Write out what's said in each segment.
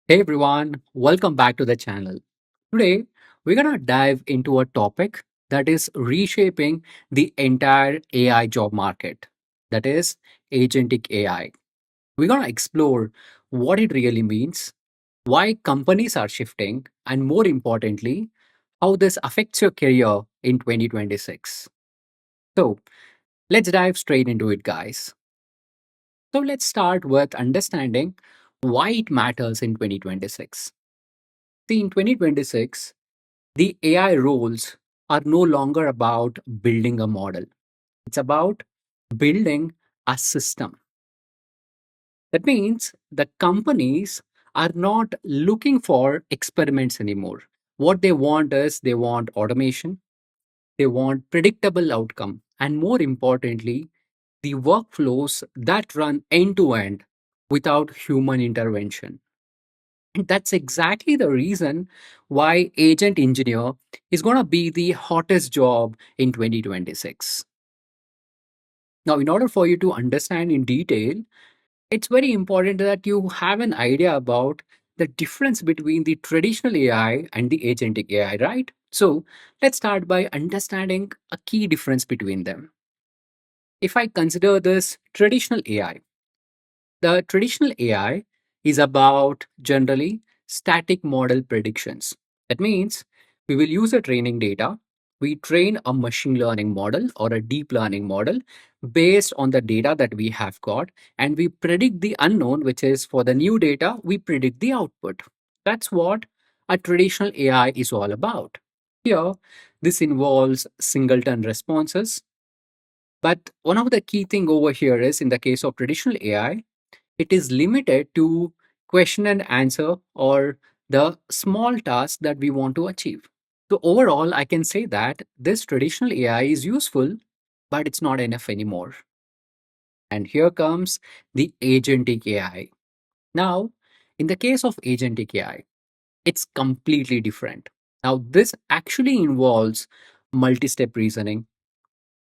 Hey everyone, welcome back to the channel. Today, we're going to dive into a topic that is reshaping the entire AI job market. That is agentic AI. We're going to explore what it really means, why companies are shifting, and more importantly, how this affects your career in 2026. So, let's dive straight into it, guys. So, let's start with understanding why it matters in 2026. See, in 2026, the AI roles are no longer about building a model. It's about building a system. That means the companies are not looking for experiments anymore. What they want is they want automation, they want predictable outcome, and more importantly, the workflows that run end to end without human intervention. And that's exactly the reason why agent engineer is going to be the hottest job in 2026. Now, in order for you to understand in detail, it's very important that you have an idea about the difference between the traditional AI and the agentic AI, right? So, let's start by understanding a key difference between them. If I consider this traditional AI, the traditional AI is about generally static model predictions. That means we will use a training data. We train a machine learning model or a deep learning model based on the data that we have got, and we predict the unknown, which is for the new data, we predict the output. That's what a traditional AI is all about. Here, this involves singleton responses. But one of the key thing over here is in the case of traditional AI, it is limited to question and answer or the small task that we want to achieve. So overall, I can say that this traditional AI is useful, but it's not enough anymore. And here comes the agentic AI. Now, in the case of agentic AI, it's completely different. Now, this actually involves multi-step reasoning.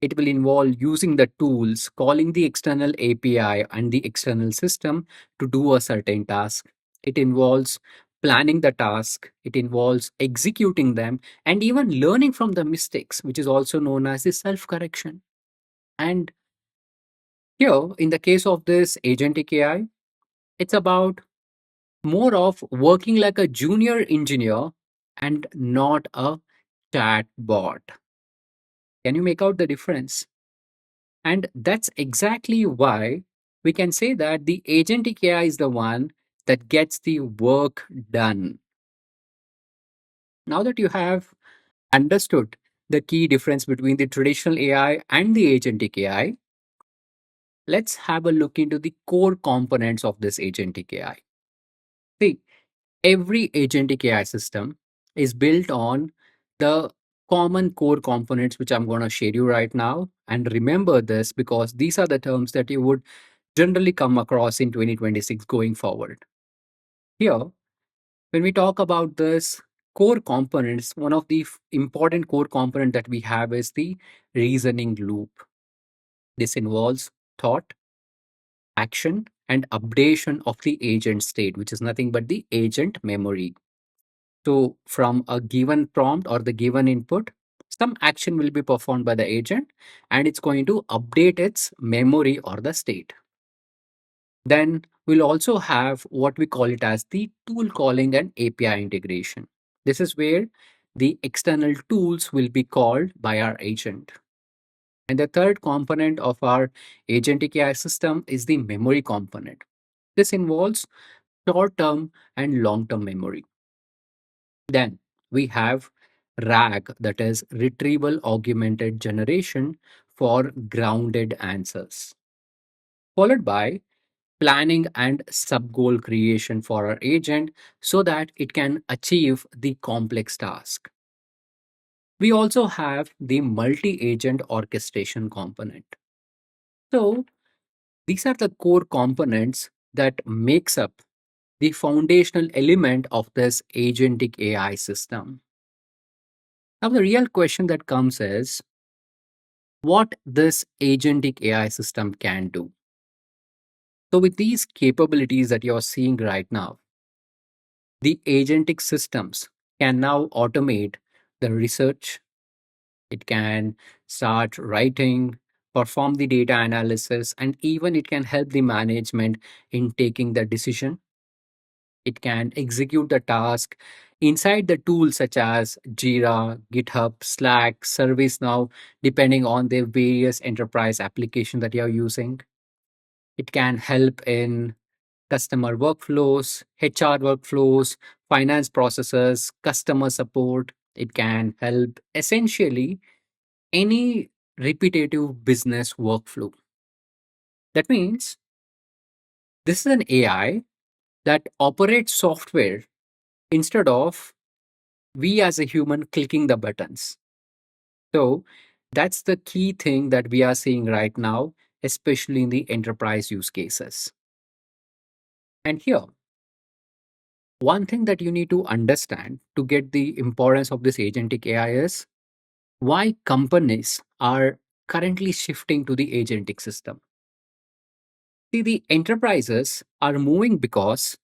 It will involve using the tools, calling the external API and the external system to do a certain task. It involves planning the task, it involves executing them, and even learning from the mistakes, which is also known as the self correction. And here, in the case of this agentic AI, it's about more of working like a junior engineer and not a chat bot. Can you make out the difference? And that's exactly why we can say that the agentic AI is the one that gets the work done. Now that you have understood the key difference between the traditional AI and the agentic AI, let's have a look into the core components of this agentic AI. See, every agentic AI system is built on the common core components, which I'm going to share you right now. And remember this because these are the terms that you would generally come across in 2026 going forward. Here, when we talk about this core components, one of the important core component that we have is the reasoning loop. This involves thought, action, and updation of the agent state, which is nothing but the agent memory. So, from a given prompt or the given input, some action will be performed by the agent and it's going to update its memory or the state. Then we'll also have what we call it as the tool calling and API integration. This is where the external tools will be called by our agent. And the third component of our agentic AI system is the memory component. This involves short term and long term memory. Then we have RAG, that is retrieval augmented generation for grounded answers, followed by planning and sub goal creation for our agent so that it can achieve the complex task. We also have the multi agent orchestration component. So these are the core components that makes up the foundational element of this agentic AI system. Now the real question that comes is what this agentic AI system can do. So with these capabilities that you're seeing right now, The agentic systems can now automate the research, it can start writing, perform the data analysis, and even it can help the management in taking the decision. It can execute the task inside the tools such as Jira, GitHub, Slack, ServiceNow, depending on the various enterprise application that you're using. It can help in customer workflows, HR workflows, finance processes, customer support. It can help essentially any repetitive business workflow. That means this is an AI that operates software instead of we as a human clicking the buttons. So that's the key thing that we are seeing right now, especially in the enterprise use cases. And here, one thing that you need to understand to get the importance of this agentic AI is why companies are currently shifting to the agentic system. See, the enterprises are moving because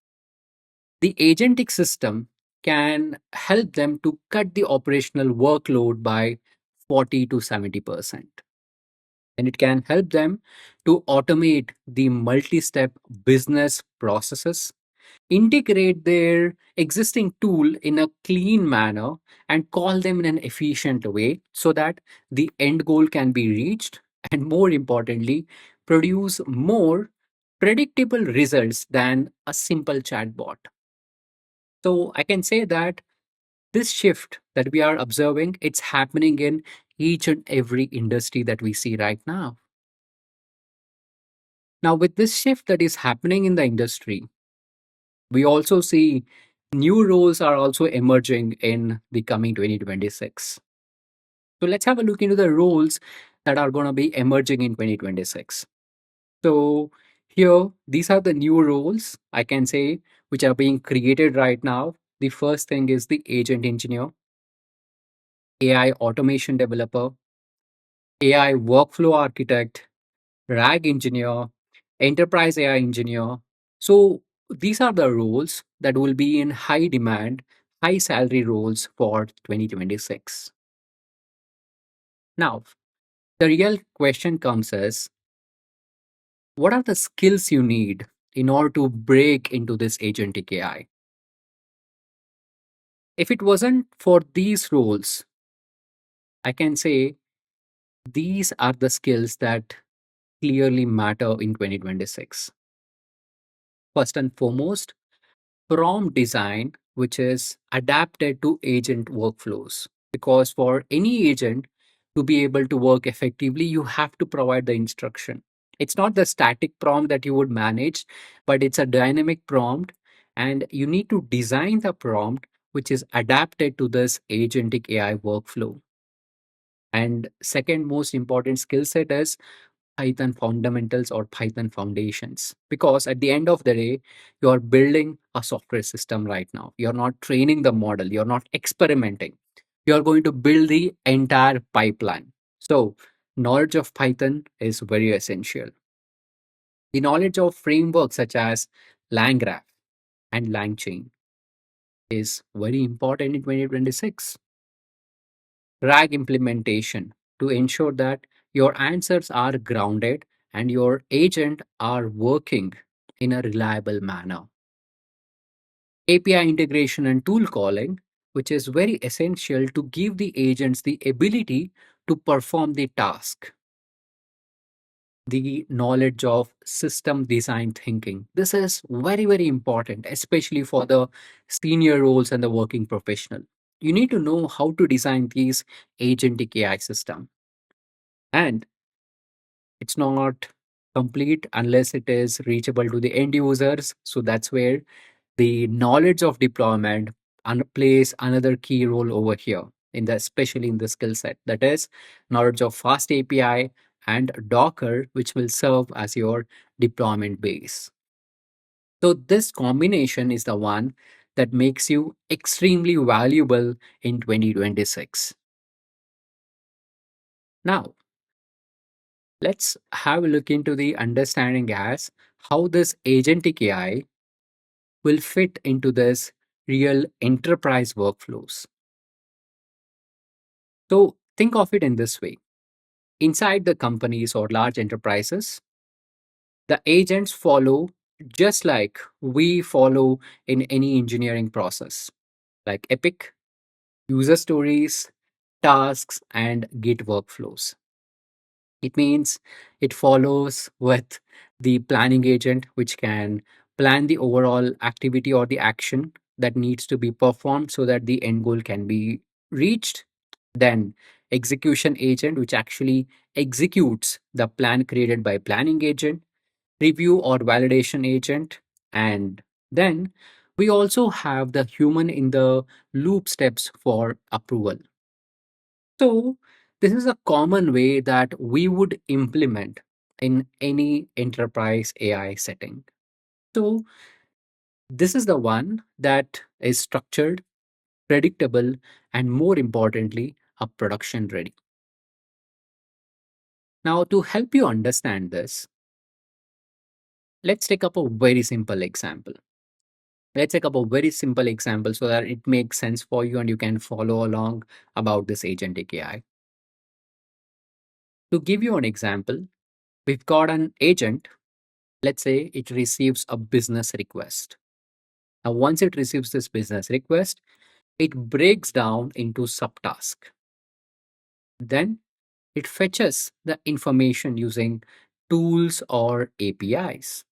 the agentic system can help them to cut the operational workload by 40 to 70%. And it can help them to automate the multi step business processes, integrate their existing tool in a clean manner, and call them in an efficient way so that the end goal can be reached, and more importantly, produce more predictable results than a simple chatbot. So I can say that this shift that we are observing, it's happening in each and every industry that we see right now. Now, with this shift that is happening in the industry, we also see new roles are also emerging in the coming 2026. So let's have a look into the roles that are going to be emerging in 2026. So here, these are the new roles I can say which are being created right now. The first thing is the agent engineer, AI automation developer, AI workflow architect, RAG engineer, enterprise AI engineer. So these are the roles that will be in high demand, high salary roles for 2026. Now, the real question comes is what are the skills you need in order to break into this agentic AI? If it wasn't for these roles, I can say these are the skills that clearly matter in 2026. First and foremost, prompt design, which is adapted to agent workflows. Because for any agent to be able to work effectively, you have to provide the instruction. It's not the static prompt that you would manage, but it's a dynamic prompt. And you need to design the prompt which is adapted to this agentic AI workflow. And second most important skill set is Python fundamentals or Python foundations. Because at the end of the day, you're building a software system right now. You're not training the model, you're not experimenting. You're going to build the entire pipeline. So, knowledge of Python is very essential. The knowledge of frameworks such as LangGraph and LangChain is very important in 2026. RAG implementation to ensure that your answers are grounded and your agent are working in a reliable manner. API integration and tool calling, which is very essential to give the agents the ability to perform the task. The knowledge of system design thinking. This is very, very important, especially for the senior roles and the working professional. You need to know how to design these agentic AI system. And it's not complete unless it is reachable to the end users. So that's where the knowledge of deployment plays another key role over here in the especially in the skill set, that is knowledge of fast API and Docker, which will serve as your deployment base. So this combination is the one that makes you extremely valuable in 2026. Now let's have a look into the understanding as how this agentic AI will fit into this real enterprise workflows. So think of it in this way. Inside the companies or large enterprises, the agents follow just like we follow in any engineering process, like Epic, user stories, tasks, and Git workflows. It means it follows with the planning agent, which can plan the overall activity or the action that needs to be performed so that the end goal can be reached. Then, execution agent, which actually executes the plan created by planning agent, review or validation agent, and then we also have the human in the loop steps for approval. So, this is a common way that we would implement in any enterprise AI setting. So, this is the one that is structured, predictable, and more importantly, a production ready. Now, to help you understand this, let's take up a very simple example. Let's take up a very simple example so that it makes sense for you and you can follow along about this agentic AI. To give you an example, we've got an agent. Let's say it receives a business request. Now, once it receives this business request, it breaks down into subtask. Then it fetches the information using tools or APIs.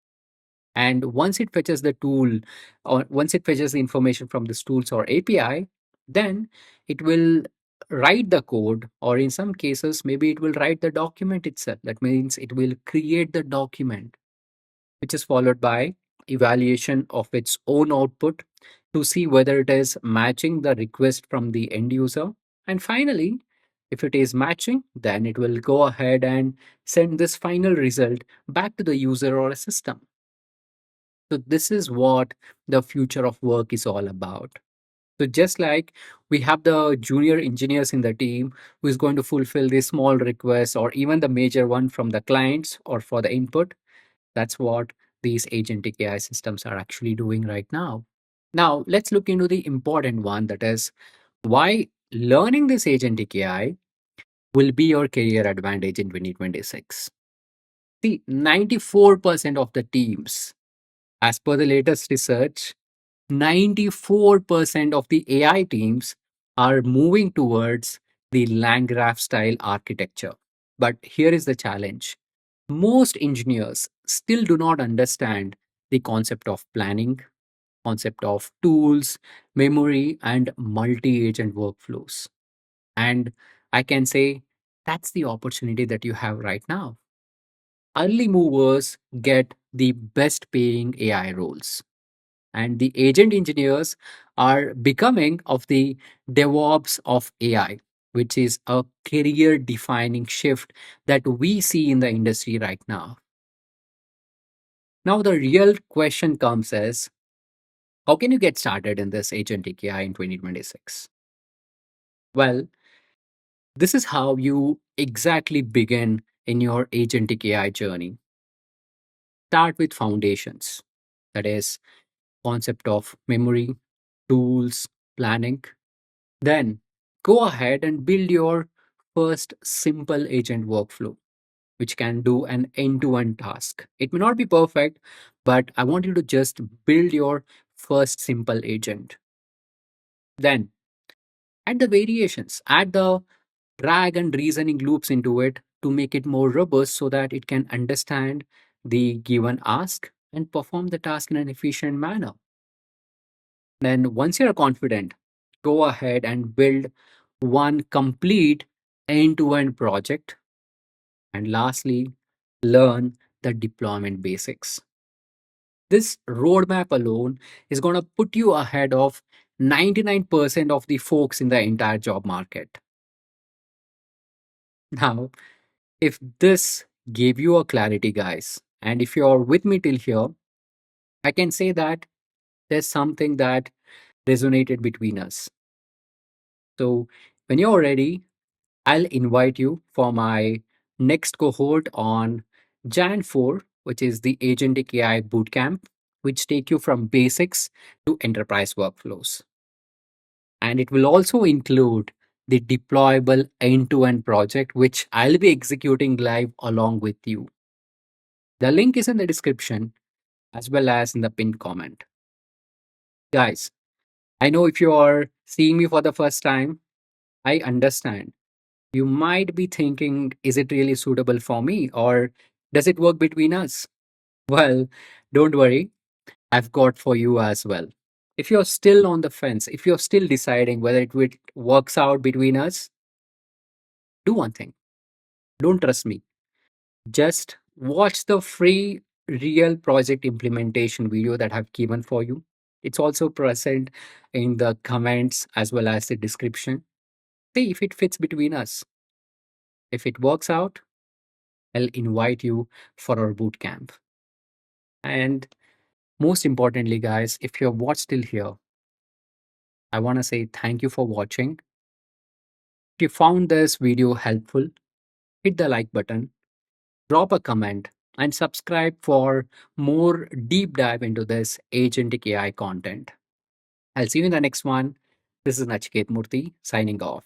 And once it fetches the tool or once it fetches the information from these tools or API, then it will write the code, or in some cases, maybe it will write the document itself. That means it will create the document, which is followed by evaluation of its own output to see whether it is matching the request from the end user. And finally, if it is matching, then it will go ahead and send this final result back to the user or a system. So, this is what the future of work is all about. So, just like we have the junior engineers in the team who is going to fulfill the small requests or even the major one from the clients or for the input, that's what these agentic AI systems are actually doing right now. Now, let's look into the important one, that is why learning this agentic AI will be your career advantage in 2026. See, 94% of the teams, as per the latest research, 94% of the AI teams are moving towards the LangGraph style architecture. But here is the challenge: most engineers still do not understand the concept of planning, concept of tools, memory, and multi agent workflows. And I can say that's the opportunity that you have right now. Early movers get the best paying AI roles, and the agent engineers are becoming of the DevOps of AI, which is a career defining shift that we see in the industry right now. Now, the real question comes as how can you get started in this agentic AI in 2026? Well, this is how you exactly begin in your agentic AI journey. Start with foundations, that is, concept of memory, tools, planning. Then go ahead and build your first simple agent workflow, which can do an end to end task. It may not be perfect, but I want you to just build your first simple agent. Then add the variations, add the drag and reasoning loops into it to make it more robust so that it can understand the given ask and perform the task in an efficient manner. Then, once you're confident, go ahead and build one complete end to end project. And lastly, learn the deployment basics. This roadmap alone is going to put you ahead of 99% of the folks in the entire job market. Now, if this gave you a clarity, guys, and if you're with me till here, I can say that there's something that resonated between us. So, when you're ready, I'll invite you for my next cohort on Jan 4, which is the Agentic AI Bootcamp. which take you from basics to enterprise workflows. And it will also include the deployable end-to-end project, which I'll be executing live along with you. The link is in the description as well as in the pinned comment. Guys, I know if you are seeing me for the first time, I understand. You might be thinking, is it really suitable for me or does it work between us? Well, don't worry, I've got for you as well. If you're still on the fence, if you're still deciding whether works out between us, do one thing. Don't trust me. Just watch the free real project implementation video that I've given for you. It's also present in the comments as well as the description. See if it fits between us. If it works out, I'll invite you for our boot camp. And most importantly, guys, if you're watched till here, I want to say thank you for watching. If you found this video helpful, hit the like button, drop a comment, and subscribe for more deep dive into this agentic AI content. I'll see you in the next one. This is Nachiket Murthy signing off.